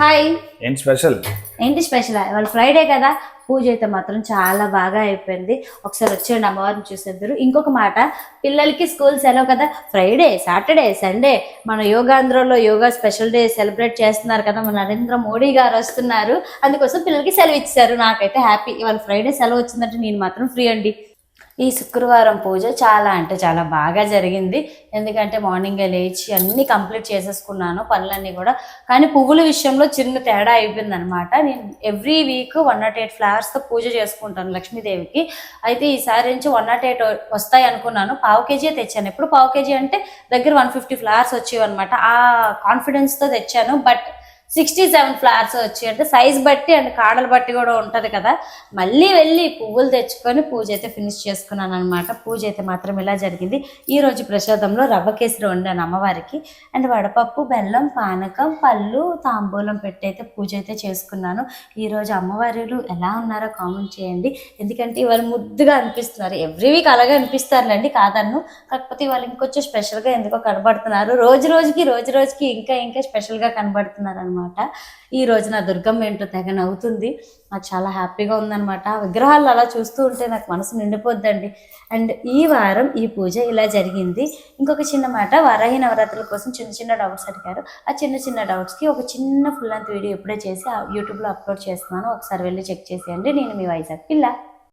Hi. ఏంటి special? ఏంటి special? ఇవాళ ఫ్రైడే కదా, పూజ అయితే మాత్రం చాలా బాగా అయిపోయింది. ఒకసారి వచ్చేయండి, అమ్మవారిని చూసేద్దరు. ఇంకొక మాట, పిల్లలకి స్కూల్ సెలవు కదా, ఫ్రైడే సాటర్డే సండే మన యోగాంధ్రలో యోగా స్పెషల్ డే సెలబ్రేట్ చేస్తున్నారు కదా, మన నరేంద్ర మోడీ గారు వస్తున్నారు. అందుకోసం పిల్లలకి సెలవు ఇచ్చారు. నాకైతే హ్యాపీ. ఇవాళ ఫ్రైడే సెలవు వచ్చిందంటే నేను మాత్రం ఫ్రీ అండి. ఈ శుక్రవారం పూజ చాలా అంటే చాలా బాగా జరిగింది. ఎందుకంటే మార్నింగే లేచి అన్నీ కంప్లీట్ చేసేసుకున్నాను పనులన్నీ కూడా. కానీ పువ్వుల విషయంలో చిన్న తేడా అయిపోయింది అనమాట. నేను ఎవ్రీ వీక్ 108 ఫ్లవర్స్తో పూజ చేసుకుంటాను లక్ష్మీదేవికి. అయితే ఈసారి నుంచి 108 వస్తాయి అనుకున్నాను. పావు కేజీ తెచ్చాను. ఎప్పుడు పావు కేజీ అంటే దగ్గర 150 ఫ్లవర్స్ వచ్చేవి అనమాట. ఆ కాన్ఫిడెన్స్తో తెచ్చాను. బట్ 67 ఫ్లవర్స్ వచ్చి, అంటే సైజ్ బట్టి అండ్ కాడలు బట్టి కూడా ఉంటుంది కదా. మళ్ళీ వెళ్ళి పువ్వులు తెచ్చుకొని పూజ అయితే ఫినిష్ చేసుకున్నాను అనమాట. పూజ అయితే మాత్రం ఇలా జరిగింది. ఈరోజు ప్రసాదంలో రవ్వ కేసరి వండాను అమ్మవారికి. అండ్ వడపప్పు, బెల్లం, పానకం, పళ్ళు, తాంబూలం పెట్టి అయితే పూజ అయితే చేసుకున్నాను. ఈరోజు అమ్మవారులు ఎలా ఉన్నారో కామెంట్ చేయండి. ఎందుకంటే ఇవాళ ముద్దుగా అనిపిస్తున్నారు. ఎవ్రీ వీక్ అలాగే అనిపిస్తారులేండి, కాదన్ను. కాకపోతే ఇవాళ ఇంకొంచెం స్పెషల్గా ఎందుకో కనబడుతున్నారు. రోజు రోజుకి ఇంకా స్పెషల్గా కనబడుతున్నారు అనమాట. ఈ రోజు నా దుర్గమ్మ ఏంటో తెగ నవ్వుతుంది. నాకు చాలా హ్యాపీగా ఉందనమాట. విగ్రహాలు అలా చూస్తూ ఉంటే నాకు మనసు నిండిపోద్దండి. అండ్ ఈ వారం ఈ పూజ ఇలా జరిగింది. ఇంకొక చిన్న మాట, వారాహి నవరాత్రుల కోసం చిన్న డౌట్స్ అడిగారు. ఆ చిన్న డౌట్స్కి ఒక చిన్న ఫుల్ లెంత్ వీడియో ఇప్పుడే చేసి యూట్యూబ్లో అప్లోడ్ చేస్తున్నాను. ఒకసారి వెళ్ళి చెక్ చేసేయండి. నేను మీ వైజాగ్ పిల్ల.